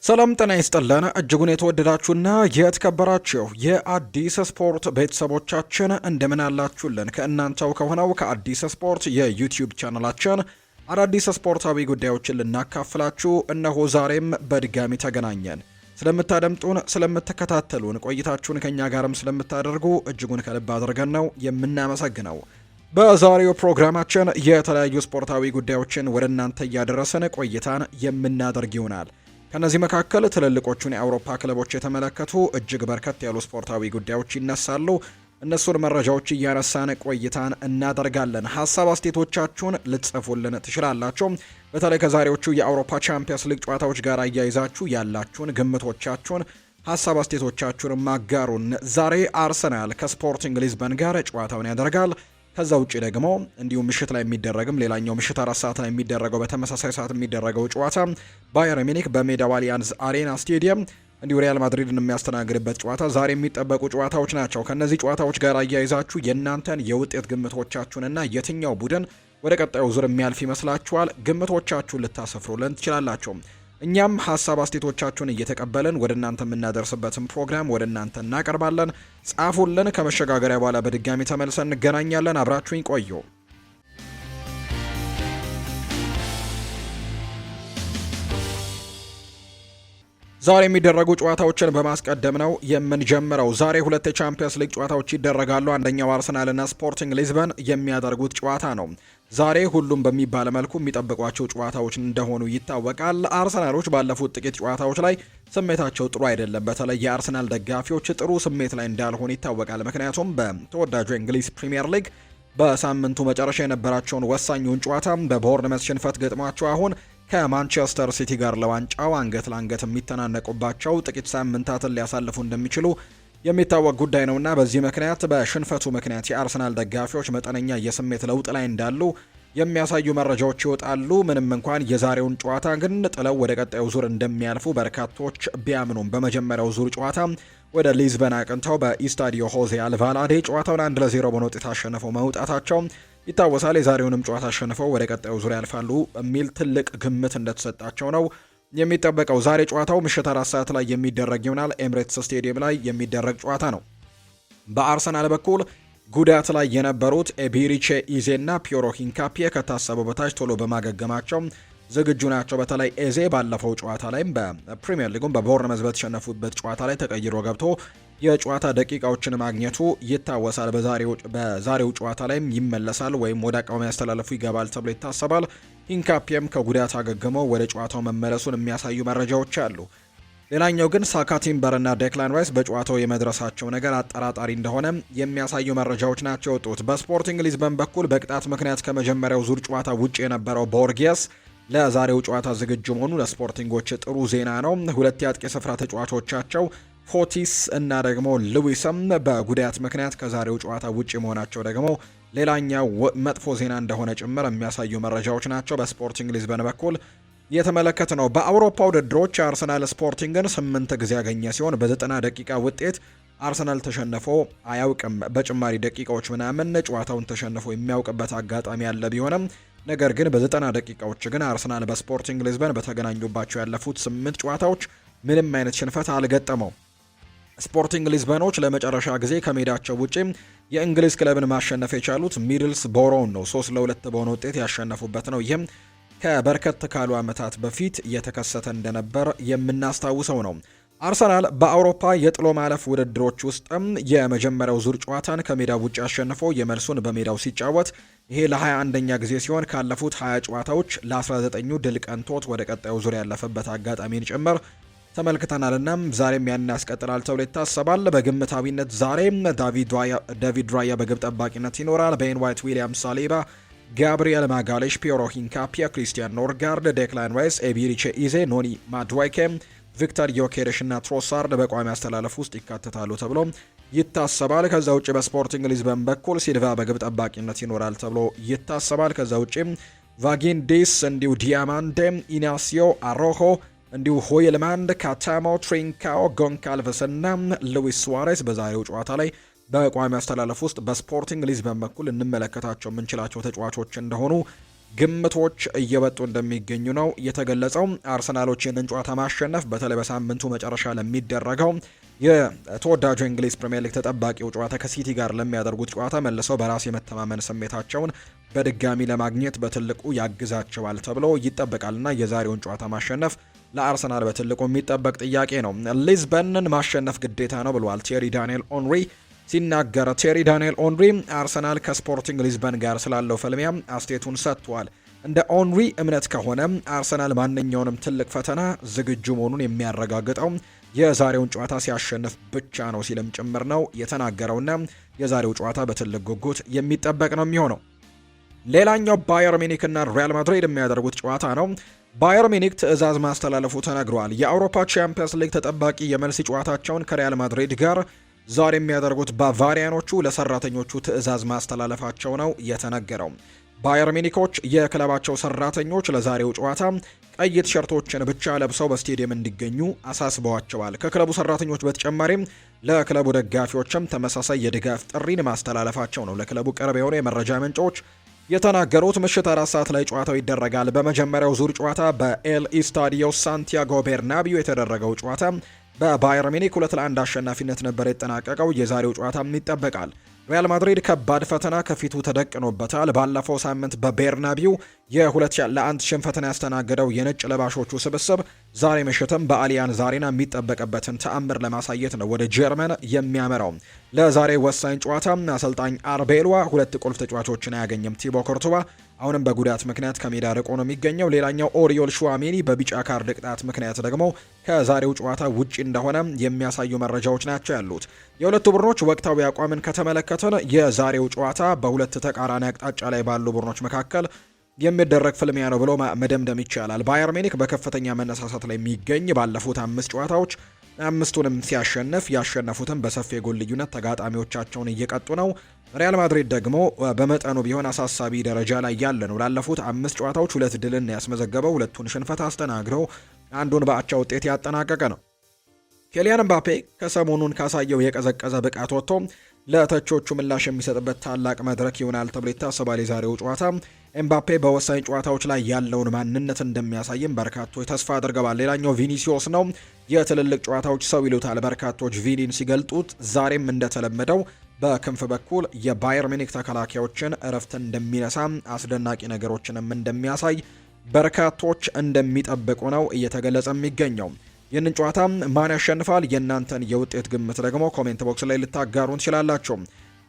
ሰላም ጤና ይስጥልን እጅጉን የተወደዳችሁና የተከበራችሁ የአዲስ ስፖርት ቤተሰቦቻችን እንደምን አላችሁልን? ከእናንተው ከሆነው ከአዲስ ስፖርት የዩቲዩብ ቻናላችን አዳዲስ ስፖርታዊ ጉዳዮችን ልናካፍላችሁ እነሆ ዛሬም በድጋሚ ተገናኘን። ስለምታደምጡን፣ ስለምትከታተሉን፣ ቆይታችሁን ከኛ ጋርም ስለምታደርጉ እጅጉን ከልብ አድርገን ነው የምናመሰግነው። በዛሬው ፕሮግራማችን የተለያዩ ስፖርታዊ ጉዳዮችን ወደ እናንተ እያደረሰን ቆይታን የምናደርግ ይሆናል። ከነዚህ መካከል ትልልቆቹን የአውሮፓ ክለቦች የተመለከቱ እጅግ በርከት ያሉ ስፖርታዊ ጉዳዮች ይነሳሉ። እነሱን መረጃዎች እያነሳን ቆይታን እናደርጋለን። ሀሳብ አስተያየቶቻችሁን ልትጽፉልን ትችላላችሁ። በተለይ ከዛሬዎቹ የአውሮፓ ቻምፒየንስ ሊግ ጨዋታዎች ጋር አያይዛችሁ ያላችሁን ግምቶቻችሁን፣ ሀሳብ አስተያየቶቻችሁን ማጋሩን። ዛሬ አርሰናል ከስፖርቲንግ ሊዝበን ጋር ጨዋታውን ያደርጋል። ከዛ ውጪ ደግሞ እንዲሁም ምሽት ላይ የሚደረግም ሌላኛው ምሽት 4 ሰዓት ላይ የሚደረገው በተመሳሳይ ሰዓት የሚደረገው ጨዋታ ባየር ሚኒክ በሜዳው አሊያንዝ አሬና ስቴዲየም እንዲሁ ሪያል ማድሪድን የሚያስተናግድበት ጨዋታ ዛሬ የሚጠበቁ ጨዋታዎች ናቸው። ከነዚህ ጨዋታዎች ጋር አያይዛችሁ የእናንተን የውጤት ግምቶቻችሁንና የትኛው ቡድን ወደ ቀጣዩ ዙር የሚያልፍ ይመስላችኋል ግምቶቻችሁን ልታሰፍሩልን ትችላላችሁ። እኛም ሀሳብ አስተያየቶቻችሁን እየተቀበልን ወደ እናንተ የምናደርስበትን ፕሮግራም ወደ እናንተ እናቀርባለን። ጻፉልን። ከመሸጋገሪያ በኋላ በድጋሚ ተመልሰን እንገናኛለን። አብራችሁኝ ቆዩ። ዛሬ የሚደረጉ ጨዋታዎችን በማስቀደም ነው የምንጀምረው። ዛሬ ሁለት የቻምፒየንስ ሊግ ጨዋታዎች ይደረጋሉ። አንደኛው አርሰናልና ስፖርቲንግ ሊዝበን የሚያደርጉት ጨዋታ ነው። ዛሬ ሁሉም በሚባል መልኩ የሚጠብቋቸው ጨዋታዎች እንደሆኑ ይታወቃል። አርሰናሎች ባለፉት ጥቂት ጨዋታዎች ላይ ስሜታቸው ጥሩ አይደለም። በተለይ የአርሰናል ደጋፊዎች ጥሩ ስሜት ላይ እንዳልሆኑ ይታወቃል። ምክንያቱም በተወዳጁ የእንግሊዝ ፕሪምየር ሊግ በሳምንቱ መጨረሻ የነበራቸውን ወሳኙን ጨዋታ በቦርንመስ ሽንፈት ገጥሟቸው አሁን ከማንቸስተር ሲቲ ጋር ለዋንጫው አንገት ለአንገት የሚተናነቁባቸው ጥቂት ሳምንታትን ሊያሳልፉ እንደሚችሉ የሚታወቅ ጉዳይ ነውና በዚህ ምክንያት በሽንፈቱ ምክንያት የአርሰናል ደጋፊዎች መጠነኛ የስሜት ለውጥ ላይ እንዳሉ የሚያሳዩ መረጃዎች ይወጣሉ። ምንም እንኳን የዛሬውን ጨዋታ ግን ጥለው ወደ ቀጣዩ ዙር እንደሚያልፉ በርካቶች ቢያምኑም በመጀመሪያው ዙር ጨዋታ ወደ ሊዝበን አቅንተው በኢስታዲዮ ሆዜ አልቫላዴ ጨዋታውን 1-0 በሆነ ውጤት አሸንፈው መውጣታቸው ይታወሳል። የዛሬውንም ጨዋታ አሸንፈው ወደ ቀጣዩ ዙር ያልፋሉ የሚል ትልቅ ግምት እንደተሰጣቸው ነው የሚጠበቀው። ዛሬ ጨዋታው ምሽት 4 ሰዓት ላይ የሚደረግ ይሆናል። ኤምሬትስ ስቴዲየም ላይ የሚደረግ ጨዋታ ነው። በአርሰናል በኩል ጉዳት ላይ የነበሩት ኤቢሪቼ ኢዜና ፒዮሮ ሂንካፒዬ ከታሰበው በታች ቶሎ በማገገማቸው ዝግጁ ናቸው። በተለይ ኤዜ ባለፈው ጨዋታ ላይም በፕሪሚየር ሊጉም በቦርንመዝ በተሸነፉበት ጨዋታ ላይ ተቀይሮ ገብቶ የጨዋታ ደቂቃዎችን ማግኘቱ ይታወሳል። በዛሬው ጨዋታ ላይም ይመለሳል ወይም ወደ አቋም ያስተላለፉ ይገባል ተብሎ ይታሰባል። ሂንካፒየም ከጉዳት አገግመው ወደ ጨዋታው መመለሱን የሚያሳዩ መረጃዎች አሉ። ሌላኛው ግን ሳካ ቲምበርና ዴክላን ራይስ በጨዋታው የመድረሳቸው ነገር አጠራጣሪ እንደሆነ የሚያሳዩ መረጃዎች ናቸው የወጡት። በስፖርቲንግ ሊዝበን በኩል በቅጣት ምክንያት ከመጀመሪያው ዙር ጨዋታ ውጭ የነበረው ቦርጊያስ ለዛሬው ጨዋታ ዝግጁ መሆኑ ለስፖርቲንጎች ጥሩ ዜና ነው። ሁለት የአጥቂ ስፍራ ተጫዋቾቻቸው ፎቲስ እና ደግሞ ሉዊስም በጉዳት ምክንያት ከዛሬው ጨዋታ ውጪ መሆናቸው ደግሞ ሌላኛው መጥፎ ዜና እንደሆነ ጭምር የሚያሳዩ መረጃዎች ናቸው በስፖርቲንግ ሊዝበን በኩል የተመለከተ ነው። በአውሮፓ ውድድሮች አርሰናል ስፖርቲንግን 8 ጊዜ ያገኘ ሲሆን በ90 ደቂቃ ውጤት አርሰናል ተሸንፎ አያውቅም። በጭማሪ ደቂቃዎች ምናምን ጨዋታውን ተሸንፎ የሚያውቅበት አጋጣሚ ያለ ቢሆንም ነገር ግን በ90 ደቂቃዎች ግን አርሰናል በስፖርቲንግ ሊዝበን በተገናኙባቸው ያለፉት 8 ጨዋታዎች ምንም አይነት ሽንፈት አልገጠመው። ስፖርቲንግ ሊዝበኖች ለመጨረሻ ጊዜ ከሜዳቸው ውጪ የእንግሊዝ ክለብን ማሸነፍ የቻሉት ሚድልስ ቦሮውን ነው። 3-2 በሆነ ውጤት ያሸነፉበት ነው። ይህም ከበርከት ካሉ ዓመታት በፊት የተከሰተ እንደነበር የምናስታውሰው ነው። አርሰናል በአውሮፓ የጥሎ ማለፍ ውድድሮች ውስጥም የመጀመሪያው ዙር ጨዋታን ከሜዳው ውጪ አሸንፎ የመልሱን በሜዳው ሲጫወት ይሄ ለ21ኛ ጊዜ ሲሆን ካለፉት 20 ጨዋታዎች ለ19ኙ ድል ቀንቶት ወደ ቀጣዩ ዙር ያለፈበት አጋጣሚን ጭምር ተመልክተናልና ዛሬም ያን ያስቀጥላል ተብሎ ይታሰባል። በግምታዊነት ዛሬም ዳቪድ ራያ በግብ ጠባቂነት ይኖራል። ቤን ዋይት፣ ዊሊያም ሳሊባ፣ ጋብሪኤል ማጋሌሽ፣ ፒዮሮ ሂንካፒያ፣ ክሪስቲያን ኖርጋርድ፣ ዴክላን ራይስ፣ ኤቢሪቼ ኢዜ፣ ኖኒ ማድዋይኬ፣ ቪክተር ዮኬሬሽ እና ትሮሳርድ በቋሚ አስተላለፍ ውስጥ ይካተታሉ ተብሎ ይታሰባል። ከዛ ውጭ በስፖርቲንግ ሊዝበን በኩል ሲልቫ በግብ ጠባቂነት ይኖራል ተብሎ ይታሰባል። ከዛ ውጭ ቫጊንዲስ፣ እንዲሁ ዲያማንዴ፣ ኢናሲዮ አሮሆ፣ እንዲሁ ሆይልማንድ፣ ካታሞ፣ ትሪንካኦ፣ ጎንካልቭስ እና ሉዊስ ሱዋሬስ በዛሬው ጨዋታ ላይ በቋሚ አስተላለፍ ውስጥ በስፖርቲንግ ሊዝበን በኩል እንመለከታቸው የምንችላቸው ተጫዋቾች እንደሆኑ ግምቶች እየወጡ እንደሚገኙ ነው የተገለጸው። አርሰናሎች ይህንን ጨዋታ ማሸነፍ በተለይ በሳምንቱ መጨረሻ ለሚደረገው የተወዳጁ እንግሊዝ ፕሪምየር ሊግ ተጠባቂው ጨዋታ ከሲቲ ጋር ለሚያደርጉት ጨዋታ መልሰው በራስ የመተማመን ስሜታቸውን በድጋሚ ለማግኘት በትልቁ ያግዛቸዋል ተብሎ ይጠበቃልና የዛሬውን ጨዋታ ማሸነፍ ለአርሰናል በትልቁ የሚጠበቅ ጥያቄ ነው። ሊዝበንን ማሸነፍ ግዴታ ነው ብሏል ቴሪ ዳንኤል ኦንሪ ሲናገር። ቴሪ ዳንኤል ኦንሪ አርሰናል ከስፖርቲንግ ሊዝበን ጋር ስላለው ፍልሚያ አስተያየቱን ሰጥቷል። እንደ ኦንሪ እምነት ከሆነ አርሰናል ማንኛውንም ትልቅ ፈተና ዝግጁ መሆኑን የሚያረጋግጠው የዛሬውን ጨዋታ ሲያሸንፍ ብቻ ነው ሲልም ጭምር ነው የተናገረውና የዛሬው ጨዋታ በትልቅ ጉጉት የሚጠበቅ ነው የሚሆነው። ሌላኛው ባየር ሚኒክ እና ሪያል ማድሪድ የሚያደርጉት ጨዋታ ነው። ባየር ሚኒክ ትዕዛዝ ማስተላለፉ ተነግሯል። የአውሮፓ ቻምፒየንስ ሊግ ተጠባቂ የመልስ ጨዋታቸውን ከሪያል ማድሪድ ጋር ዛሬ የሚያደርጉት ባቫሪያኖቹ ለሰራተኞቹ ትዕዛዝ ማስተላለፋቸው ነው የተነገረው። ባየር ሚኒኮች የክለባቸው ሰራተኞች ለዛሬው ጨዋታ ቀይ ቲሸርቶችን ብቻ ለብሰው በስቴዲየም እንዲገኙ አሳስበዋቸዋል። ከክለቡ ሰራተኞች በተጨማሪም ለክለቡ ደጋፊዎችም ተመሳሳይ የድጋፍ ጥሪን ማስተላለፋቸው ነው ለክለቡ ቅርብ የሆኑ የመረጃ ምንጮች የተናገሩት። ምሽት 4 ሰዓት ላይ ጨዋታው ይደረጋል። በመጀመሪያው ዙር ጨዋታ በኤል ኢስታዲዮ ሳንቲያጎ ቤርናቢዮ የተደረገው ጨዋታ በባየር ሚኒክ 2-1 አሸናፊነት ነበር የተጠናቀቀው። የዛሬው ጨዋታም ይጠበቃል። ሪያል ማድሪድ ከባድ ፈተና ከፊቱ ተደቅኖበታል። ባለፈው ሳምንት በቤርናቢው የ2-1 ሽንፈትን ያስተናገደው የነጭ ለባሾቹ ስብስብ ዛሬ ምሽትም በአሊያንዝ አሬና የሚጠበቅበትን ተአምር ለማሳየት ነው ወደ ጀርመን የሚያመራው። ለዛሬ ወሳኝ ጨዋታ አሰልጣኝ አርቤሏ 2 ቁልፍ ተጫዋቾችን አያገኝም። ቲቦ ኮርቱባ አሁንም በጉዳት ምክንያት ከሜዳ ርቆ ነው የሚገኘው። ሌላኛው ኦሪዮል ሹዋሜኒ በቢጫ ካርድ ቅጣት ምክንያት ደግሞ ከዛሬው ጨዋታ ውጪ እንደሆነ የሚያሳዩ መረጃዎች ናቸው ያሉት። የሁለቱ ቡድኖች ወቅታዊ አቋምን ከተመለከተን የዛሬው ጨዋታ በሁለት ተቃራኒ አቅጣጫ ላይ ባሉ ቡድኖች መካከል የሚደረግ ፍልሚያ ነው ብሎ መደምደም ይቻላል። ባየር ሚኒክ በከፍተኛ መነሳሳት ላይ የሚገኝ ባለፉት 5 ጨዋታዎች 5ቱንም ሲያሸንፍ ያሸነፉትን በሰፊ የጎል ልዩነት ተጋጣሚዎቻቸውን እየቀጡ ነው። ሪያል ማድሪድ ደግሞ በመጠኑ ቢሆን አሳሳቢ ደረጃ ላይ ያለ ነው። ላለፉት 5 ጨዋታዎች 2 ድልን ያስመዘገበው፣ 2ቱን ሽንፈት አስተናግደው አንዱን በአቻ ውጤት ያጠናቀቀ ነው። ኬሊያን ምባፔ ከሰሞኑን ካሳየው የቀዘቀዘ ብቃት ወጥቶ ለተቾቹ ምላሽ የሚሰጥበት ታላቅ መድረክ ይሆናል ተብሎ ይታሰባል። የዛሬው ጨዋታ ኤምባፔ በወሳኝ ጨዋታዎች ላይ ያለውን ማንነት እንደሚያሳይም በርካቶች ተስፋ አድርገዋል። ሌላኛው ቪኒሲዮስ ነው። የትልልቅ ጨዋታዎች ሰው ይሉታል በርካቶች ቪኒን ሲገልጡት። ዛሬም እንደተለመደው በክንፍ በኩል የባየር ሚኒክ ተከላካዮችን እረፍት እንደሚነሳ አስደናቂ ነገሮችንም እንደሚያሳይ በርካቶች እንደሚጠብቁ ነው እየተገለጸ የሚገኘው። ይህንን ጨዋታ ማን ያሸንፋል? የእናንተን የውጤት ግምት ደግሞ ኮሜንት ቦክስ ላይ ልታጋሩን ትችላላችሁ።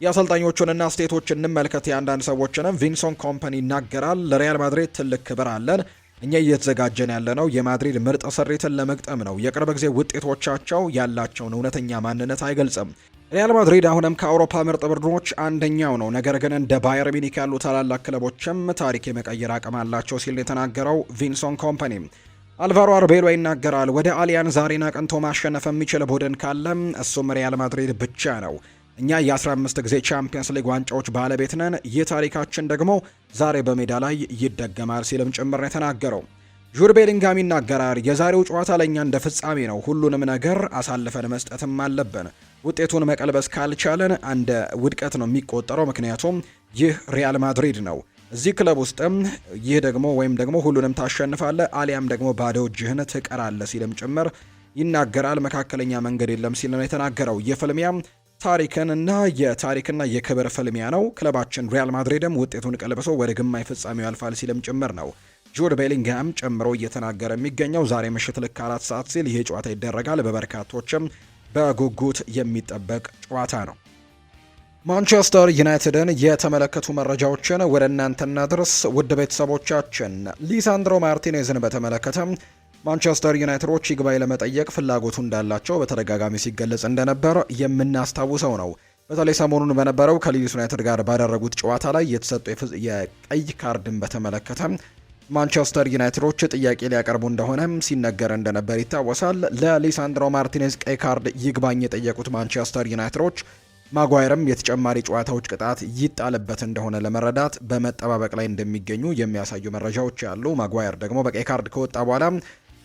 የአሰልጣኞቹንና ስቴቶች እንመልከት። የአንዳንድ ሰዎችንም ቪንሰንት ኮምፓኒ ይናገራል። ለሪያል ማድሪድ ትልቅ ክብር አለን። እኛ እየተዘጋጀን ያለነው የማድሪድ ምርጥ ስሪትን ለመግጠም ነው። የቅርብ ጊዜ ውጤቶቻቸው ያላቸውን እውነተኛ ማንነት አይገልጽም። ሪያል ማድሪድ አሁንም ከአውሮፓ ምርጥ ቡድኖች አንደኛው ነው። ነገር ግን እንደ ባየር ሚኒክ ያሉ ታላላቅ ክለቦችም ታሪክ የመቀየር አቅም አላቸው ሲል የተናገረው ቪንሰንት ኮምፓኒ አልቫሮ አርቤሎ ይናገራል። ወደ አሊያንዝ አሬና ቀንቶ ማሸነፍ የሚችል ቡድን ካለም እሱም ሪያል ማድሪድ ብቻ ነው። እኛ የ15 ጊዜ ቻምፒየንስ ሊግ ዋንጫዎች ባለቤት ነን። ይህ ታሪካችን ደግሞ ዛሬ በሜዳ ላይ ይደገማል ሲልም ጭምር ነው የተናገረው። ጁድ ቤሊንጋም ይናገራል። የዛሬው ጨዋታ ለእኛ እንደ ፍጻሜ ነው። ሁሉንም ነገር አሳልፈን መስጠትም አለብን። ውጤቱን መቀልበስ ካልቻለን እንደ ውድቀት ነው የሚቆጠረው፣ ምክንያቱም ይህ ሪያል ማድሪድ ነው። እዚህ ክለብ ውስጥም ይህ ደግሞ ወይም ደግሞ ሁሉንም ታሸንፋለህ አሊያም ደግሞ ባዶ እጅህን ትቀራለህ ሲልም ጭምር ይናገራል። መካከለኛ መንገድ የለም ሲል ነው የተናገረው። የፍልሚያም የታሪክና የክብር ፍልሚያ ነው። ክለባችን ሪያል ማድሪድም ውጤቱን ቀልብሶ ወደ ግማሽ ፍጻሜው ያልፋል ሲልም ጭምር ነው ጁድ ቤሊንግሃም ጨምሮ እየተናገረ የሚገኘው። ዛሬ ምሽት ልክ 4 ሰዓት ሲል ይህ ጨዋታ ይደረጋል። በበርካቶችም በጉጉት የሚጠበቅ ጨዋታ ነው። ማንቸስተር ዩናይትድን የተመለከቱ መረጃዎችን ወደ እናንተ እናድርስ ውድ ቤተሰቦቻችን። ሊሳንድሮ ማርቲኔዝን በተመለከተ ማንቸስተር ዩናይትዶች ይግባኝ ለመጠየቅ ፍላጎቱ እንዳላቸው በተደጋጋሚ ሲገለጽ እንደነበር የምናስታውሰው ነው። በተለይ ሰሞኑን በነበረው ከሊድስ ዩናይትድ ጋር ባደረጉት ጨዋታ ላይ የተሰጡ የቀይ ካርድን በተመለከተ ማንቸስተር ዩናይትዶች ጥያቄ ሊያቀርቡ እንደሆነም ሲነገር እንደነበር ይታወሳል። ለሊሳንድሮ ማርቲኔዝ ቀይ ካርድ ይግባኝ የጠየቁት ማንቸስተር ዩናይትዶች ማጓየርም የተጨማሪ ጨዋታዎች ቅጣት ይጣልበት እንደሆነ ለመረዳት በመጠባበቅ ላይ እንደሚገኙ የሚያሳዩ መረጃዎች ያሉ። ማጓየር ደግሞ በቀይ ካርድ ከወጣ በኋላ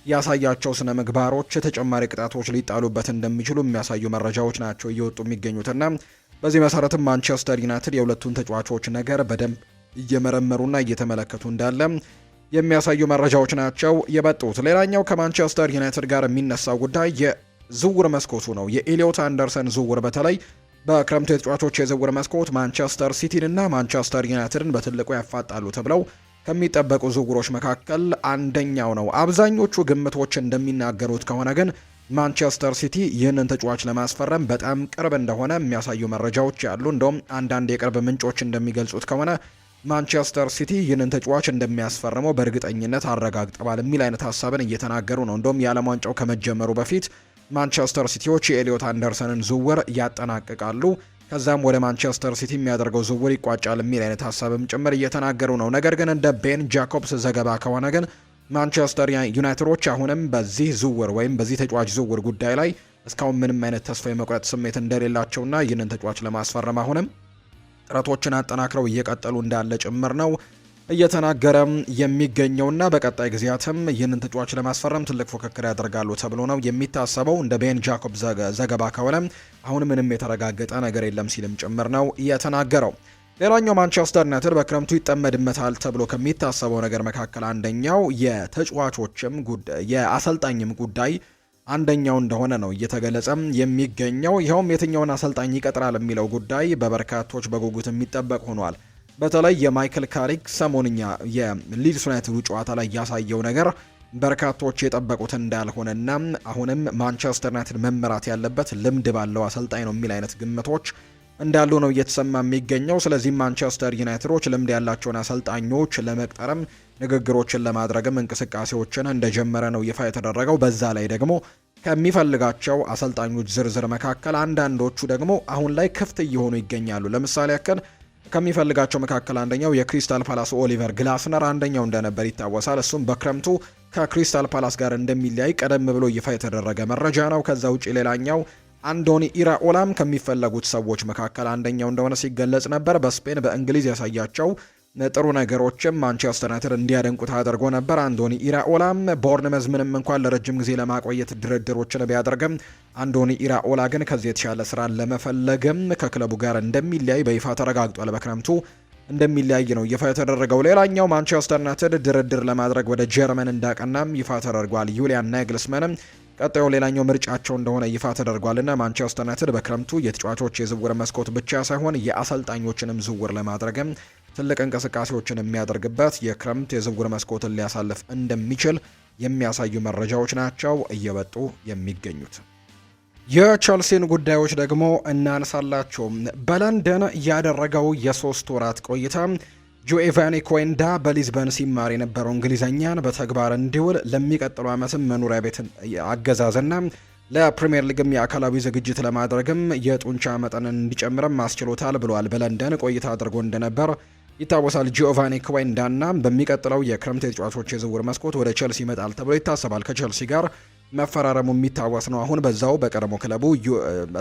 ያሳያቸው ስነ ምግባሮች ተጨማሪ ቅጣቶች ሊጣሉበት እንደሚችሉ የሚያሳዩ መረጃዎች ናቸው እየወጡ የሚገኙትና በዚህ መሰረትም ማንቸስተር ዩናይትድ የሁለቱን ተጫዋቾች ነገር በደንብ እየመረመሩና እየተመለከቱ እንዳለ የሚያሳዩ መረጃዎች ናቸው የበጡት። ሌላኛው ከማንቸስተር ዩናይትድ ጋር የሚነሳው ጉዳይ የዝውውር መስኮቱ ነው። የኤሊዮት አንደርሰን ዝውውር በተለይ በክረምቱ የተጫዋቾች የዝውውር መስኮት ማንቸስተር ሲቲንና ማንቸስተር ዩናይትድን በትልቁ ያፋጣሉ ተብለው ከሚጠበቁ ዝውውሮች መካከል አንደኛው ነው። አብዛኞቹ ግምቶች እንደሚናገሩት ከሆነ ግን ማንቸስተር ሲቲ ይህንን ተጫዋች ለማስፈረም በጣም ቅርብ እንደሆነ የሚያሳዩ መረጃዎች ያሉ። እንደውም አንዳንድ የቅርብ ምንጮች እንደሚገልጹት ከሆነ ማንቸስተር ሲቲ ይህንን ተጫዋች እንደሚያስፈርመው በእርግጠኝነት አረጋግጠዋል የሚል አይነት ሀሳብን እየተናገሩ ነው። እንደውም የዓለም ዋንጫው ከመጀመሩ በፊት ማንቸስተር ሲቲዎች የኤሊዮት አንደርሰንን ዝውውር ያጠናቅቃሉ፣ ከዛም ወደ ማንቸስተር ሲቲ የሚያደርገው ዝውውር ይቋጫል የሚል አይነት ሀሳብም ጭምር እየተናገሩ ነው። ነገር ግን እንደ ቤን ጃኮብስ ዘገባ ከሆነ ግን ማንቸስተር ዩናይትዶች አሁንም በዚህ ዝውውር ወይም በዚህ ተጫዋች ዝውውር ጉዳይ ላይ እስካሁን ምንም አይነት ተስፋ የመቁረጥ ስሜት እንደሌላቸውና ይህንን ተጫዋች ለማስፈረም አሁንም ጥረቶችን አጠናክረው እየቀጠሉ እንዳለ ጭምር ነው እየተናገረ የሚገኘውና በቀጣይ ጊዜያትም ይህንን ተጫዋች ለማስፈረም ትልቅ ፉክክር ያደርጋሉ ተብሎ ነው የሚታሰበው። እንደ ቤን ጃኮብ ዘገባ ከሆነ አሁን ምንም የተረጋገጠ ነገር የለም ሲልም ጭምር ነው የተናገረው። ሌላኛው ማንቸስተር ዩናይትድ በክረምቱ ይጠመድበታል ተብሎ ከሚታሰበው ነገር መካከል አንደኛው የተጫዋቾችም ጉዳይ የአሰልጣኝም ጉዳይ አንደኛው እንደሆነ ነው እየተገለጸ የሚገኘው። ይኸውም የትኛውን አሰልጣኝ ይቀጥራል የሚለው ጉዳይ በበርካቶች በጉጉት የሚጠበቅ ሆኗል። በተለይ የማይክል ካሪክ ሰሞንኛ የሊድስ ዩናይትዱ ጨዋታ ላይ ያሳየው ነገር በርካቶች የጠበቁት እንዳልሆነና አሁንም ማንቸስተር ዩናይትድ መመራት ያለበት ልምድ ባለው አሰልጣኝ ነው የሚል አይነት ግምቶች እንዳሉ ነው እየተሰማ የሚገኘው። ስለዚህ ማንቸስተር ዩናይትዶች ልምድ ያላቸውን አሰልጣኞች ለመቅጠርም ንግግሮችን ለማድረግም እንቅስቃሴዎችን እንደጀመረ ነው ይፋ የተደረገው። በዛ ላይ ደግሞ ከሚፈልጋቸው አሰልጣኞች ዝርዝር መካከል አንዳንዶቹ ደግሞ አሁን ላይ ክፍት እየሆኑ ይገኛሉ። ለምሳሌ ያክል ከሚፈልጋቸው መካከል አንደኛው የክሪስታል ፓላስ ኦሊቨር ግላስነር አንደኛው እንደነበር ይታወሳል። እሱም በክረምቱ ከክሪስታል ፓላስ ጋር እንደሚለያይ ቀደም ብሎ ይፋ የተደረገ መረጃ ነው። ከዛ ውጪ ሌላኛው አንዶኒ ኢራኦላም ከሚፈለጉት ሰዎች መካከል አንደኛው እንደሆነ ሲገለጽ ነበር። በስፔን በእንግሊዝ ያሳያቸው ጥሩ ነገሮችም ማንቸስተር ዩናይትድ እንዲያደንቁት አድርጎ ነበር። አንዶኒ ኢራኦላም ቦርንመዝ ምንም እንኳን ለረጅም ጊዜ ለማቆየት ድርድሮችን ቢያደርግም አንዶኒ ኢራኦላ ግን ከዚህ የተሻለ ስራ ለመፈለግም ከክለቡ ጋር እንደሚለያይ በይፋ ተረጋግጧል። በክረምቱ እንደሚለያይ ነው ይፋ የተደረገው። ሌላኛው ማንቸስተር ዩናይትድ ድርድር ለማድረግ ወደ ጀርመን እንዳቀናም ይፋ ተደርጓል። ዩሊያን ናግልስማንም ቀጣዩ ሌላኛው ምርጫቸው እንደሆነ ይፋ ተደርጓልና ማንቸስተር ዩናይትድ በክረምቱ የተጫዋቾች የዝውውር መስኮት ብቻ ሳይሆን የአሰልጣኞችንም ዝውውር ለማድረግም ትልቅ እንቅስቃሴዎችን የሚያደርግበት የክረምት የዝውውር መስኮትን ሊያሳልፍ እንደሚችል የሚያሳዩ መረጃዎች ናቸው እየወጡ የሚገኙት። የቸልሲን ጉዳዮች ደግሞ እናነሳላቸው። በለንደን ያደረገው የ3 ወራት ቆይታ ጆኤቫኒ ኮንዳ በሊዝበን ሲማር የነበረው እንግሊዘኛን በተግባር እንዲውል ለሚቀጥለው ዓመትም መኖሪያ ቤት አገዛዝና ለፕሪሚየር ሊግም የአካላዊ ዝግጅት ለማድረግም የጡንቻ መጠንን እንዲጨምርም አስችሎታል ብሏል። በለንደን ቆይታ አድርጎ እንደነበር ይታወሳል። ጂኦቫኒ ኮንዳና በሚቀጥለው የክረምት የተጫዋቾች የዝውውር መስኮት ወደ ቸልሲ ይመጣል ተብሎ ይታሰባል። ከቸልሲ ጋር መፈራረሙ የሚታወስ ነው። አሁን በዛው በቀድሞ ክለቡ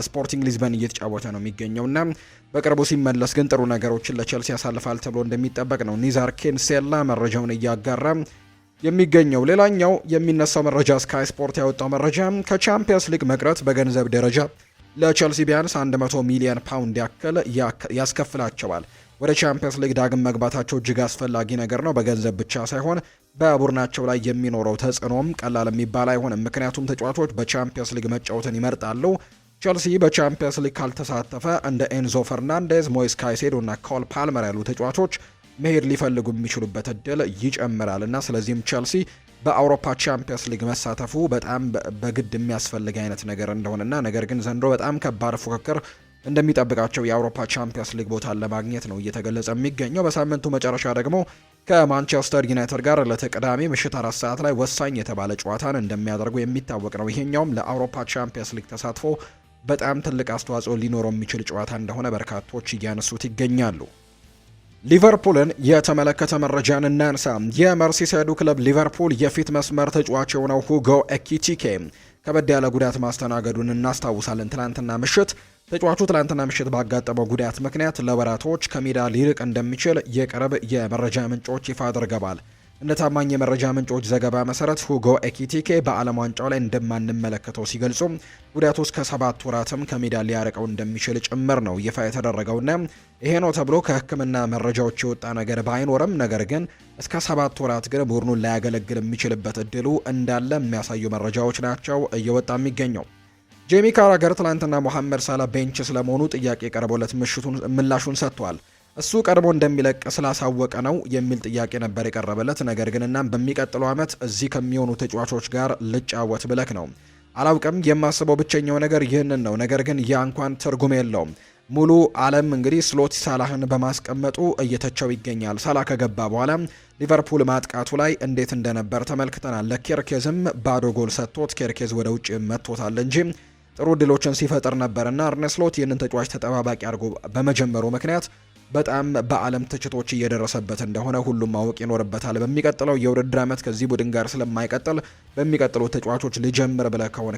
ስፖርቲንግ ሊዝበን እየተጫወተ ነው የሚገኘውና በቅርቡ ሲመለስ ግን ጥሩ ነገሮችን ለቸልሲ ያሳልፋል ተብሎ እንደሚጠበቅ ነው ኒዛር ኬንሴላ መረጃውን እያጋራ የሚገኘው። ሌላኛው የሚነሳው መረጃ ስካይ ስፖርት ያወጣው መረጃ ከቻምፒየንስ ሊግ መቅረት በገንዘብ ደረጃ ለቸልሲ ቢያንስ 100 ሚሊዮን ፓውንድ ያክል ያስከፍላቸዋል። ወደ ቻምፒየንስ ሊግ ዳግም መግባታቸው እጅግ አስፈላጊ ነገር ነው። በገንዘብ ብቻ ሳይሆን በቡድናቸው ላይ የሚኖረው ተጽዕኖም ቀላል የሚባል አይሆንም። ምክንያቱም ተጫዋቾች በቻምፒየንስ ሊግ መጫወትን ይመርጣሉ። ቸልሲ በቻምፒየንስ ሊግ ካልተሳተፈ እንደ ኤንዞ ፈርናንዴዝ፣ ሞይስ ካይሴዶ እና ኮል ፓልመር ያሉ ተጫዋቾች መሄድ ሊፈልጉ የሚችሉበት እድል ይጨምራል እና ስለዚህም ቸልሲ በአውሮፓ ቻምፒየንስ ሊግ መሳተፉ በጣም በግድ የሚያስፈልግ አይነት ነገር እንደሆነና ነገር ግን ዘንድሮ በጣም ከባድ ፉክክር እንደሚጠብቃቸው የአውሮፓ ቻምፒየንስ ሊግ ቦታን ለማግኘት ነው እየተገለጸ የሚገኘው። በሳምንቱ መጨረሻ ደግሞ ከማንቸስተር ዩናይትድ ጋር ለተቀዳሚ ምሽት 4 ሰዓት ላይ ወሳኝ የተባለ ጨዋታን እንደሚያደርጉ የሚታወቅ ነው። ይሄኛውም ለአውሮፓ ቻምፒየንስ ሊግ ተሳትፎ በጣም ትልቅ አስተዋጽኦ ሊኖረው የሚችል ጨዋታ እንደሆነ በርካቶች እያነሱት ይገኛሉ። ሊቨርፑልን የተመለከተ መረጃን እናንሳ። የመርሲሳይዱ ክለብ ሊቨርፑል የፊት መስመር ተጫዋች የሆነው ሁጎ ኤኪቲኬ ከበድ ያለ ጉዳት ማስተናገዱን እናስታውሳለን። ትናንትና ምሽት ባጋጠመው ጉዳት ምክንያት ለወራቶች ከሜዳ ሊርቅ እንደሚችል የቅርብ የመረጃ ምንጮች ይፋ አድርገዋል። እንደ ታማኝ የመረጃ ምንጮች ዘገባ መሰረት ሁጎ ኤኪቲኬ በዓለም ዋንጫው ላይ እንደማንመለከተው ሲገልጹ ጉዳቱ እስከ 7 ወራትም ከሜዳ ሊያርቀው እንደሚችል ጭምር ነው ይፋ የተደረገውና ይሄ ነው ተብሎ ከሕክምና መረጃዎች የወጣ ነገር ባይኖርም ነገር ግን እስከ 7 ወራት ግን ቡድኑን ላያገለግል የሚችልበት እድሉ እንዳለ የሚያሳዩ መረጃዎች ናቸው እየወጣ የሚገኘው። ጄሚ ካራገር ትላንትና ሞሐመድ ሳላ ቤንች ስለመሆኑ ጥያቄ ቀርቦለት ምላሹን ሰጥቷል። እሱ ቀድሞ እንደሚለቅ ስላሳወቀ ነው የሚል ጥያቄ ነበር የቀረበለት። ነገር ግን እናም በሚቀጥለው ዓመት እዚህ ከሚሆኑ ተጫዋቾች ጋር ልጫወት ብለክ ነው አላውቅም። የማስበው ብቸኛው ነገር ይህንን ነው። ነገር ግን ያ እንኳን ትርጉም የለውም። ሙሉ ዓለም እንግዲህ ስሎት ሳላህን በማስቀመጡ እየተቸው ይገኛል። ሳላ ከገባ በኋላ ሊቨርፑል ማጥቃቱ ላይ እንዴት እንደነበር ተመልክተናል። ለኬርኬዝም ባዶ ጎል ሰጥቶት ኬርኬዝ ወደ ውጭ መጥቶታል እንጂ ጥሩ ድሎችን ሲፈጥር ነበርና አርነ ስሎት ይህንን ተጫዋች ተጠባባቂ አድርጎ በመጀመሩ ምክንያት በጣም በዓለም ትችቶች እየደረሰበት እንደሆነ ሁሉም ማወቅ ይኖርበታል። በሚቀጥለው የውድድር ዓመት ከዚህ ቡድን ጋር ስለማይቀጥል በሚቀጥሉት ተጫዋቾች ልጀምር ብለህ ከሆነ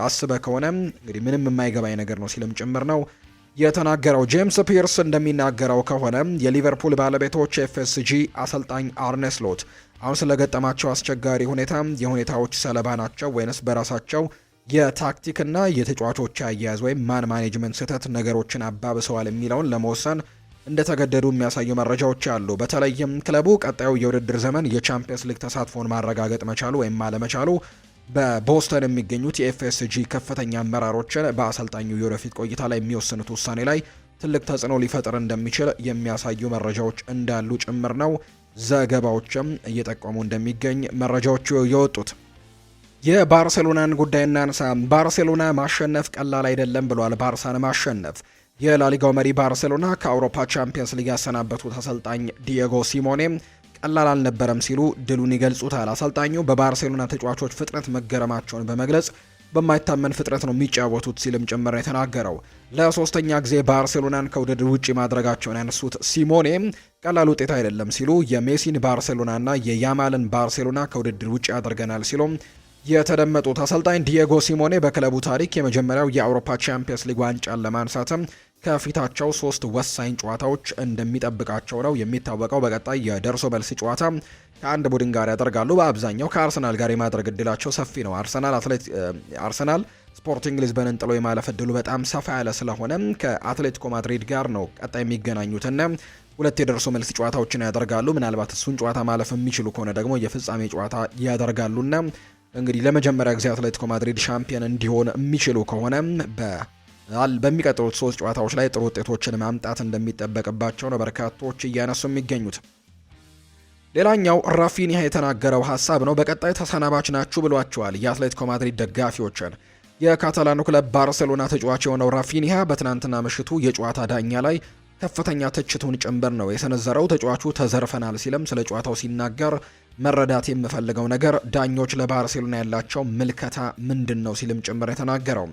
አስበህ ከሆነ እንግዲህ ምንም የማይገባኝ ነገር ነው ሲልም ጭምር ነው የተናገረው። ጄምስ ፒርስ እንደሚናገረው ከሆነ የሊቨርፑል ባለቤቶች ኤፍኤስጂ አሰልጣኝ አርነ ስሎት አሁን ስለገጠማቸው አስቸጋሪ ሁኔታ የሁኔታዎች ሰለባ ናቸው ወይንስ በራሳቸው የታክቲክና የተጫዋቾች አያያዝ ወይም ማን ማኔጅመንት ስህተት ነገሮችን አባብሰዋል የሚለውን ለመወሰን እንደተገደዱ የሚያሳዩ መረጃዎች አሉ። በተለይም ክለቡ ቀጣዩ የውድድር ዘመን የቻምፒየንስ ሊግ ተሳትፎን ማረጋገጥ መቻሉ ወይም አለመቻሉ በቦስተን የሚገኙት የኤፍኤስጂ ከፍተኛ አመራሮችን በአሰልጣኙ የወደፊት ቆይታ ላይ የሚወስኑት ውሳኔ ላይ ትልቅ ተጽዕኖ ሊፈጥር እንደሚችል የሚያሳዩ መረጃዎች እንዳሉ ጭምር ነው ዘገባዎችም እየጠቆሙ እንደሚገኝ መረጃዎቹ የወጡት። የባርሴሎናን ጉዳይ እናንሳ። ባርሴሎና ማሸነፍ ቀላል አይደለም ብሏል። ባርሳን ማሸነፍ የላሊጋው መሪ ባርሴሎና ከአውሮፓ ቻምፒየንስ ሊግ ያሰናበቱት አሰልጣኝ ዲየጎ ሲሞኔ ቀላል አልነበረም ሲሉ ድሉን ይገልጹታል። አሰልጣኙ በባርሴሎና ተጫዋቾች ፍጥነት መገረማቸውን በመግለጽ በማይታመን ፍጥነት ነው የሚጫወቱት ሲልም ጭምር የተናገረው። ለሶስተኛ ጊዜ ባርሴሎናን ከውድድር ውጪ ማድረጋቸውን ያነሱት ሲሞኔ ቀላል ውጤት አይደለም ሲሉ የሜሲን ባርሴሎናና የያማልን ባርሴሎና ከውድድር ውጪ ያደርገናል ሲሉም የተደመጡት አሰልጣኝ ዲየጎ ሲሞኔ በክለቡ ታሪክ የመጀመሪያው የአውሮፓ ቻምፒየንስ ሊግ ዋንጫን ለማንሳትም ከፊታቸው 3 ወሳኝ ጨዋታዎች እንደሚጠብቃቸው ነው የሚታወቀው። በቀጣይ የደርሶ መልስ ጨዋታ ከአንድ ቡድን ጋር ያደርጋሉ። በአብዛኛው ከአርሰናል ጋር የማድረግ እድላቸው ሰፊ ነው። አርሰናል ስፖርቲንግ ሊዝበንን ጥሎ የማለፍ እድሉ በጣም ሰፋ ያለ ስለሆነ ከአትሌቲኮ ማድሪድ ጋር ነው ቀጣይ የሚገናኙትና 2 የደርሶ መልስ ጨዋታዎችን ያደርጋሉ። ምናልባት እሱን ጨዋታ ማለፍ የሚችሉ ከሆነ ደግሞ የፍጻሜ ጨዋታ ያደርጋሉና እንግዲህ ለመጀመሪያ ጊዜ አትሌቲኮ ማድሪድ ሻምፒዮን እንዲሆን የሚችሉ ከሆነ በሚቀጥሉት 3 ጨዋታዎች ላይ ጥሩ ውጤቶችን ማምጣት እንደሚጠበቅባቸው ነው በርካቶች እያነሱ የሚገኙት። ሌላኛው ራፊኒያ የተናገረው ሀሳብ ነው። በቀጣይ ተሰናባች ናችሁ ብሏቸዋል የአትሌቲኮ ማድሪድ ደጋፊዎችን። የካታላኑ ክለብ ባርሴሎና ተጫዋች የሆነው ራፊኒያ በትናንትና ምሽቱ የጨዋታ ዳኛ ላይ ከፍተኛ ትችቱን ጭምር ነው የሰነዘረው። ተጫዋቹ ተዘርፈናል ሲልም ስለ ጨዋታው ሲናገር መረዳት የምፈልገው ነገር ዳኞች ለባርሴሎና ያላቸው ምልከታ ምንድን ነው ሲልም ጭምር የተናገረው።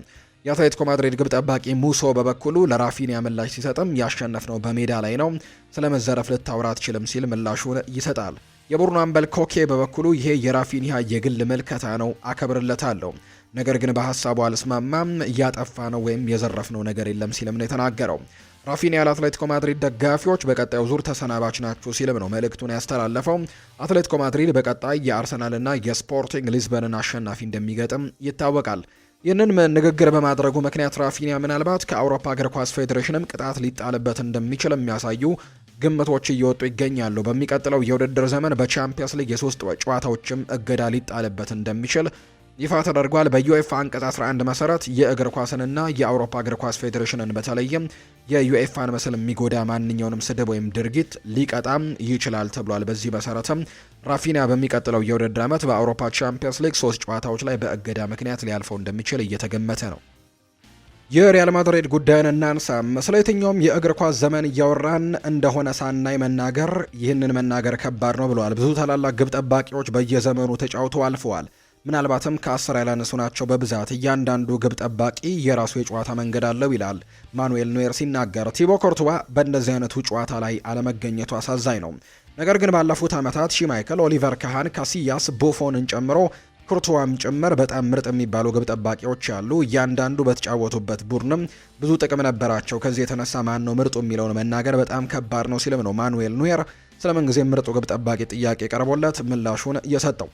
የአትሌቲኮ ማድሪድ ግብ ጠባቂ ሙሶ በበኩሉ ለራፊኒያ ምላሽ ሲሰጥም ያሸነፍነው በሜዳ ላይ ነው፣ ስለ መዘረፍ ልታወራ አትችልም ሲል ምላሹን ይሰጣል። የቡድኑ አምበል ኮኬ በበኩሉ ይሄ የራፊኒያ የግል ምልከታ ነው፣ አከብርለታለሁ፣ ነገር ግን በሀሳቡ አልስማማም፣ እያጠፋ ነው ወይም የዘረፍነው ነገር የለም ሲልም ነው የተናገረው። ራፊኒያ ለአትሌቲኮ ማድሪድ ደጋፊዎች በቀጣዩ ዙር ተሰናባች ናችሁ ሲልም ነው መልእክቱን ያስተላለፈው። አትሌቲኮ ማድሪድ በቀጣይ የአርሰናልና የስፖርቲንግ ሊዝበንን አሸናፊ እንደሚገጥም ይታወቃል። ይህንን ንግግር በማድረጉ ምክንያት ራፊኒያ ምናልባት ከአውሮፓ እግር ኳስ ፌዴሬሽንም ቅጣት ሊጣልበት እንደሚችል የሚያሳዩ ግምቶች እየወጡ ይገኛሉ። በሚቀጥለው የውድድር ዘመን በቻምፒየንስ ሊግ የ3 ጨዋታዎችም እገዳ ሊጣልበት እንደሚችል ይፋ ተደርጓል። በዩኤፋ አንቀጽ 11 መሰረት የእግር ኳስንና የአውሮፓ እግር ኳስ ፌዴሬሽንን በተለይም የዩኤፋን ምስል የሚጎዳ ማንኛውንም ስድብ ወይም ድርጊት ሊቀጣም ይችላል ተብሏል። በዚህ መሰረትም ራፊኒያ በሚቀጥለው የውድድር ዓመት በአውሮፓ ቻምፒየንስ ሊግ 3 ጨዋታዎች ላይ በእገዳ ምክንያት ሊያልፈው እንደሚችል እየተገመተ ነው። የሪያል ማድሪድ ጉዳይን እናንሳ። ስለ የትኛውም የእግር ኳስ ዘመን እያወራን እንደሆነ ሳናይ ይህንን መናገር ከባድ ነው ብለዋል። ብዙ ታላላቅ ግብ ጠባቂዎች በየዘመኑ ተጫውተው አልፈዋል። ምናልባትም ከ10 ያላነሱ ናቸው በብዛት። እያንዳንዱ ግብ ጠባቂ የራሱ የጨዋታ መንገድ አለው ይላል ማኑኤል ኖየር ሲናገር። ቲቦ ኮርቱባ በእንደዚህ አይነቱ ጨዋታ ላይ አለመገኘቱ አሳዛኝ ነው። ነገር ግን ባለፉት ዓመታት ሺማይከል፣ ኦሊቨር ካሃን፣ ካሲያስ፣ ቡፎንን ጨምሮ ኩርቱዋም ጭምር በጣም ምርጥ የሚባሉ ግብ ጠባቂዎች አሉ። እያንዳንዱ በተጫወቱበት ቡድንም ብዙ ጥቅም ነበራቸው። ከዚህ የተነሳ ማን ነው ምርጡ የሚለውን መናገር በጣም ከባድ ነው ሲልም ነው ማኑኤል ኑየር ስለምን ጊዜ ምርጡ ግብ ጠባቂ ጥያቄ ቀርቦለት ምላሹን እየሰጠው።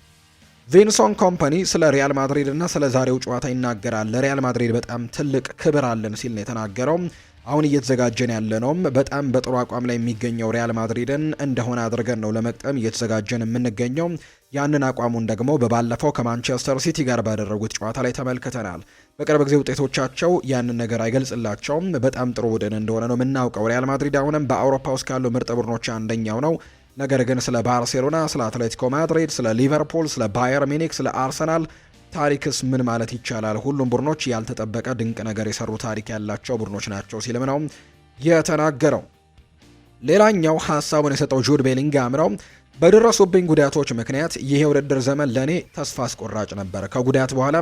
ቪንሰንት ኮምፓኒ ስለ ሪያል ማድሪድ እና ስለ ዛሬው ጨዋታ ይናገራል። ለሪያል ማድሪድ በጣም ትልቅ ክብር አለን ሲል ነው የተናገረው። አሁን እየተዘጋጀን ያለነውም በጣም በጥሩ አቋም ላይ የሚገኘው ሪያል ማድሪድን እንደሆነ አድርገን ነው ለመቅጠም እየተዘጋጀን የምንገኘው። ያንን አቋሙን ደግሞ በባለፈው ከማንቸስተር ሲቲ ጋር ባደረጉት ጨዋታ ላይ ተመልክተናል። በቅርብ ጊዜ ውጤቶቻቸው ያንን ነገር አይገልጽላቸውም። በጣም ጥሩ ቡድን እንደሆነ ነው የምናውቀው። ሪያል ማድሪድ አሁንም በአውሮፓ ውስጥ ካሉ ምርጥ ቡድኖች አንደኛው ነው። ነገር ግን ስለ ባርሴሎና፣ ስለ አትሌቲኮ ማድሪድ፣ ስለ ሊቨርፑል፣ ስለ ባየር ሚኒክ፣ ስለ አርሰናል ታሪክስ ምን ማለት ይቻላል? ሁሉም ቡድኖች ያልተጠበቀ ድንቅ ነገር የሰሩ ታሪክ ያላቸው ቡድኖች ናቸው ሲልም ነው የተናገረው። ሌላኛው ሀሳቡን የሰጠው ጁድ ቤሊንጋም ነው። በደረሱብኝ ጉዳቶች ምክንያት ይሄ ውድድር ዘመን ለኔ ተስፋ አስቆራጭ ነበር። ከጉዳት በኋላ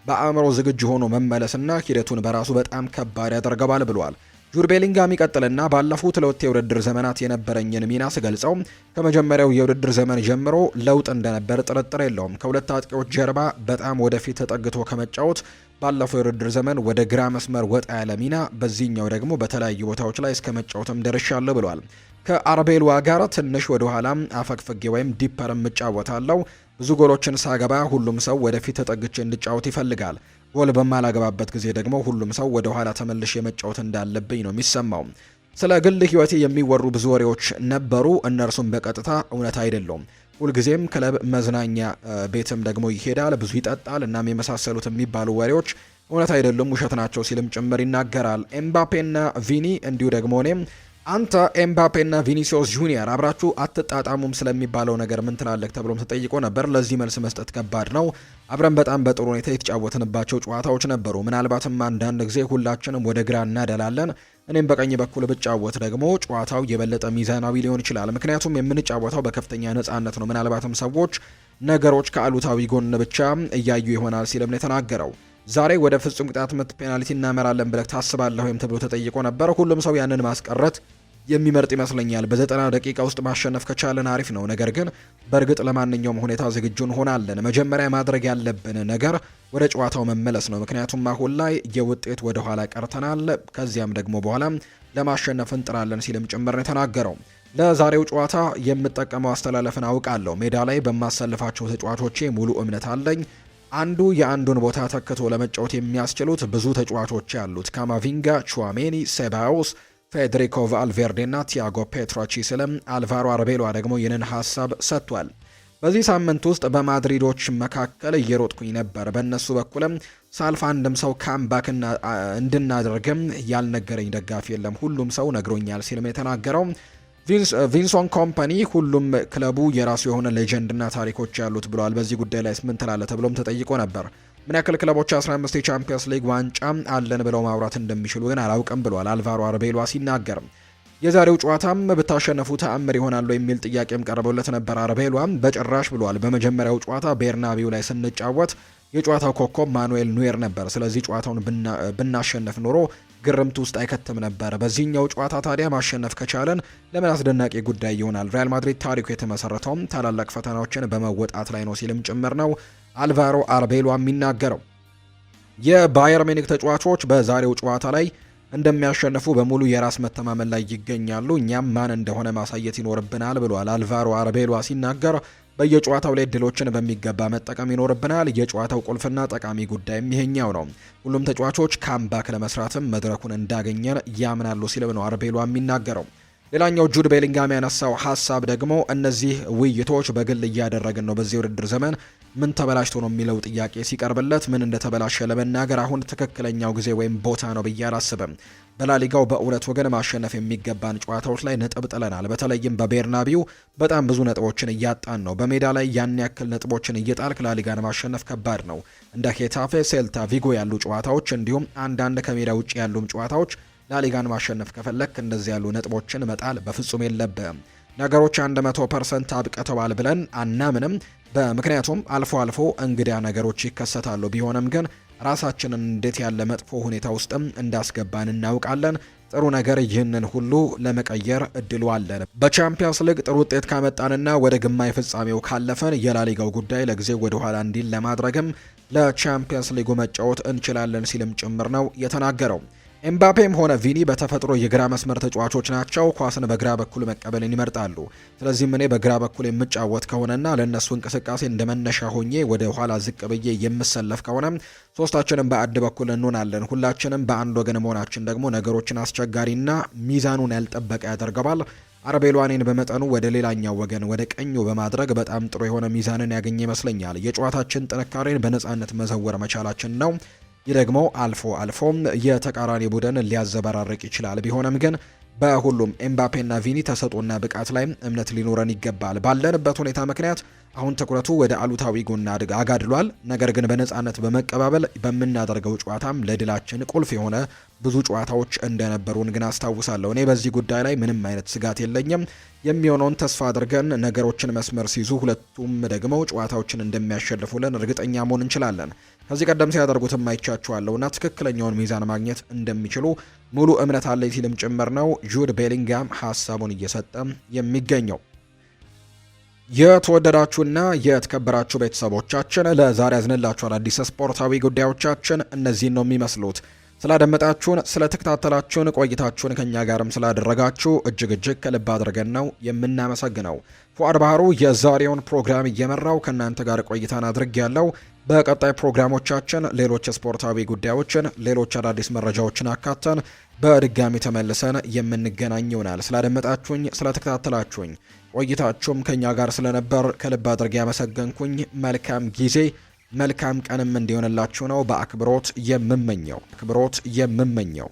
በአእምሮ ዝግጁ ሆኖ መመለስና ሂደቱን በራሱ በጣም ከባድ ያደርገዋል ብሏል። ጁድ ቤሊንጋም ይቀጥልና ባለፉት ለሁለት የውድድር ዘመናት የነበረኝን ሚና ስገልጸው ከመጀመሪያው የውድድር ዘመን ጀምሮ ለውጥ እንደነበር ጥርጥር የለውም። ከሁለት አጥቂዎች ጀርባ በጣም ወደፊት ተጠግቶ ከመጫወት ባለፈው የውድድር ዘመን ወደ ግራ መስመር ወጣ ያለ ሚና፣ በዚህኛው ደግሞ በተለያዩ ቦታዎች ላይ እስከ መጫወትም ደርሻለሁ ብሏል። ከአርቤልዋ ጋር ትንሽ ወደ ኋላ አፈግፍጌ ወይም ዲፐርም እጫወታለሁ። ብዙ ጎሎችን ሳገባ ሁሉም ሰው ወደፊት ተጠግቼ እንድጫወት ይፈልጋል። ጎል በማላገባበት ጊዜ ደግሞ ሁሉም ሰው ወደ ኋላ ተመልሼ መጫወት እንዳለብኝ ነው የሚሰማው። ስለ ግል ሕይወቴ የሚወሩ ብዙ ወሬዎች ነበሩ። እነርሱም በቀጥታ እውነት አይደሉም። ሁልጊዜም ክለብ፣ መዝናኛ ቤትም ደግሞ ይሄዳል፣ ብዙ ይጠጣል፣ እናም የመሳሰሉት የሚባሉ ወሬዎች እውነት አይደሉም፣ ውሸት ናቸው ሲልም ጭምር ይናገራል። ኤምባፔና ቪኒ እንዲሁ ደግሞ እኔም አንተ ኤምባፔና ቪኒሲዮስ ጁኒየር አብራችሁ አትጣጣሙም ስለሚባለው ነገር ምን ትላለህ ተብሎም ተጠይቆ ነበር። ለዚህ መልስ መስጠት ከባድ ነው። አብረን በጣም በጥሩ ሁኔታ የተጫወትንባቸው ጨዋታዎች ነበሩ። ምናልባትም አንዳንድ ጊዜ ሁላችንም ወደ ግራ እናደላለን። እኔም በቀኝ በኩል ብጫወት ደግሞ ጨዋታው የበለጠ ሚዛናዊ ሊሆን ይችላል። ምክንያቱም የምንጫወተው በከፍተኛ ነጻነት ነው። ምናልባትም ሰዎች ነገሮች ከአሉታዊ ጎን ብቻ እያዩ ይሆናል ሲልም ነው የተናገረው። ዛሬ ወደ ፍጹም ቅጣት ምት ፔናልቲ እናመራለን ብለህ ታስባለህ ወይም ተብሎ ተጠይቆ ነበር። ሁሉም ሰው ያንን ማስቀረት የሚመርጥ ይመስለኛል። በ90 ደቂቃ ውስጥ ማሸነፍ ከቻለን አሪፍ ነው። ነገር ግን በእርግጥ ለማንኛውም ሁኔታ ዝግጁ እንሆናለን። መጀመሪያ ማድረግ ያለብን ነገር ወደ ጨዋታው መመለስ ነው። ምክንያቱም አሁን ላይ የውጤት ወደ ኋላ ቀርተናል። ከዚያም ደግሞ በኋላ ለማሸነፍ እንጥራለን ሲልም ጭምር ነው የተናገረው። ለዛሬው ጨዋታ የምጠቀመው አስተላለፍን አውቃለሁ። ሜዳ ላይ በማሰልፋቸው ተጫዋቾቼ ሙሉ እምነት አለኝ። አንዱ የአንዱን ቦታ ተክቶ ለመጫወት የሚያስችሉት ብዙ ተጫዋቾች ያሉት ካማቪንጋ፣ ቹዋሜኒ፣ ሴባውስ፣ ፌዴሪኮ ቫልቬርዴ እና ቲያጎ ፔትሮቺ ስለም አልቫሮ አርቤሏ ደግሞ ይህንን ሀሳብ ሰጥቷል። በዚህ ሳምንት ውስጥ በማድሪዶች መካከል እየሮጥኩኝ ነበር። በእነሱ በኩልም ሳልፍ አንድም ሰው ካምባክ እንድናደርግም ያልነገረኝ ደጋፊ የለም። ሁሉም ሰው ነግሮኛል ሲልም የተናገረው ቪንሰንት ኮምፓኒ ሁሉም ክለቡ የራሱ የሆነ ሌጀንድና ታሪኮች ያሉት ብለዋል። በዚህ ጉዳይ ላይ ምን ትላለህ ተብሎም ተጠይቆ ነበር። ምን ያክል ክለቦች 15 የቻምፒየንስ ሊግ ዋንጫ አለን ብለው ማውራት እንደሚችሉ ግን አላውቅም ብለዋል አልቫሮ አርቤሏ ሲናገር። የዛሬው ጨዋታም ብታሸነፉ ተአምር ይሆናሉ የሚል ጥያቄም ቀርበውለት ነበር። አርቤሏም በጭራሽ ብለዋል። በመጀመሪያው ጨዋታ ቤርናቢው ላይ ስንጫወት የጨዋታው ኮከብ ማኑኤል ኑየር ነበር። ስለዚህ ጨዋታውን ብናሸነፍ ኖሮ ግርምት ውስጥ አይከትም ነበር። በዚህኛው ጨዋታ ታዲያ ማሸነፍ ከቻለን ለምን አስደናቂ ጉዳይ ይሆናል። ሪያል ማድሪድ ታሪኩ የተመሰረተውም ታላላቅ ፈተናዎችን በመወጣት ላይ ነው ሲልም ጭምር ነው አልቫሮ አርቤሏ የሚናገረው። የባየር ሚኒክ ተጫዋቾች በዛሬው ጨዋታ ላይ እንደሚያሸንፉ በሙሉ የራስ መተማመን ላይ ይገኛሉ። እኛም ማን እንደሆነ ማሳየት ይኖርብናል ብሏል አልቫሮ አርቤሏ ሲናገር። በየጨዋታው ላይ እድሎችን በሚገባ መጠቀም ይኖርብናል። የጨዋታው ቁልፍና ጠቃሚ ጉዳይም ይሄኛው ነው። ሁሉም ተጫዋቾች ካምባክ ለመስራትም መድረኩን እንዳገኘን ያምናሉ ሲልም ነው አርቤሏ የሚናገረው። ሌላኛው ጁድ ቤሊንጋም ያነሳው ሀሳብ ደግሞ እነዚህ ውይይቶች በግል እያደረግን ነው። በዚህ ውድድር ዘመን ምን ተበላሽቶ ነው የሚለው ጥያቄ ሲቀርብለት ምን እንደተበላሸ ለመናገር አሁን ትክክለኛው ጊዜ ወይም ቦታ ነው ብዬ አላስብም። በላሊጋው በእውነት ወገን ማሸነፍ የሚገባን ጨዋታዎች ላይ ነጥብ ጥለናል። በተለይም በቤርናቢው በጣም ብዙ ነጥቦችን እያጣን ነው። በሜዳ ላይ ያን ያክል ነጥቦችን እየጣልክ ላሊጋን ማሸነፍ ከባድ ነው። እንደ ሄታፌ፣ ሴልታ ቪጎ ያሉ ጨዋታዎች እንዲሁም አንዳንድ ከሜዳ ውጭ ያሉም ጨዋታዎች ላሊጋን ማሸነፍ ከፈለክ እንደዚህ ያሉ ነጥቦችን መጣል በፍጹም የለብህም። ነገሮች 100% አብቅተዋል ብለን አናምንም። በምክንያቱም አልፎ አልፎ እንግዳ ነገሮች ይከሰታሉ። ቢሆንም ግን ራሳችንን እንዴት ያለ መጥፎ ሁኔታ ውስጥም እንዳስገባን እናውቃለን። ጥሩ ነገር ይህንን ሁሉ ለመቀየር እድሉ አለን። በቻምፒየንስ ሊግ ጥሩ ውጤት ካመጣንና ወደ ግማሽ ፍጻሜው ካለፈን የላሊጋው ጉዳይ ለጊዜው ወደ ኋላ እንዲል ለማድረግም ለቻምፒየንስ ሊጉ መጫወት እንችላለን ሲልም ጭምር ነው የተናገረው። ኤምባፔም ሆነ ቪኒ በተፈጥሮ የግራ መስመር ተጫዋቾች ናቸው። ኳስን በግራ በኩል መቀበልን ይመርጣሉ። ስለዚህም እኔ በግራ በኩል የምጫወት ከሆነና ለእነሱ እንቅስቃሴ እንደ መነሻ ሆኜ ወደ ኋላ ዝቅ ብዬ የምሰለፍ ከሆነ ሶስታችንም በአንድ በኩል እንሆናለን። ሁላችንም በአንድ ወገን መሆናችን ደግሞ ነገሮችን አስቸጋሪና ሚዛኑን ያልጠበቀ ያደርገዋል። አርቤሏኔን በመጠኑ ወደ ሌላኛው ወገን ወደ ቀኙ በማድረግ በጣም ጥሩ የሆነ ሚዛንን ያገኘ ይመስለኛል። የጨዋታችን ጥንካሬን በነፃነት መዘወር መቻላችን ነው። ይህ ደግሞ አልፎ የተቃራኒ ቡድን ሊያዘበራርቅ ይችላል። ቢሆንም ግን በሁሉም ኤምባፔና ቪኒ ተሰጥኦና ብቃት ላይ እምነት ሊኖረን ይገባል። ባለንበት ሁኔታ ምክንያት አሁን ትኩረቱ ወደ አሉታዊ ጎን አጋድሏል። ነገር ግን በነፃነት በመቀባበል በምናደርገው ጨዋታም ለድላችን ቁልፍ የሆነ ብዙ ጨዋታዎች እንደነበሩን ግን አስታውሳለሁ። እኔ በዚህ ጉዳይ ላይ ምንም አይነት ስጋት የለኝም። የሚሆነውን ተስፋ አድርገን ነገሮችን መስመር ሲይዙ ሁለቱም ደግሞ ጨዋታዎችን እንደሚያሸልፉልን እርግጠኛ መሆን እንችላለን። ከዚህ ቀደም ሲያደርጉትም አይቻቸዋለሁና ትክክለኛውን ሚዛን ማግኘት እንደሚችሉ ሙሉ እምነት አለኝ ሲልም ጭምር ነው ጁድ ቤሊንጋም ሀሳቡን እየሰጠ የሚገኘው። የተወደዳችሁና የተከበራችሁ ቤተሰቦቻችን ለዛሬ ያዝንላችሁ አዳዲስ ስፖርታዊ ጉዳዮቻችን እነዚህን ነው የሚመስሉት። ስላደመጣችሁን፣ ስለተከታተላችሁን፣ ቆይታችሁን ከኛ ጋርም ስላደረጋችሁ እጅግ ከልብ አድርገን ነው የምናመሰግነው። ፉአድ ባህሩ የዛሬውን ፕሮግራም እየመራው ከእናንተ ጋር ቆይታን አድርጌያለሁ። በቀጣይ ፕሮግራሞቻችን ሌሎች ስፖርታዊ ጉዳዮችን፣ ሌሎች አዳዲስ መረጃዎችን አካተን በድጋሚ ተመልሰን የምንገናኝ ይሆናል። ስላደመጣችሁኝ፣ ስለተከታተላችሁኝ ቆይታችሁም ከኛ ጋር ስለነበር ከልብ አድርጌ ያመሰገንኩኝ። መልካም ጊዜ መልካም ቀንም እንዲሆንላችሁ ነው በአክብሮት የምመኘው።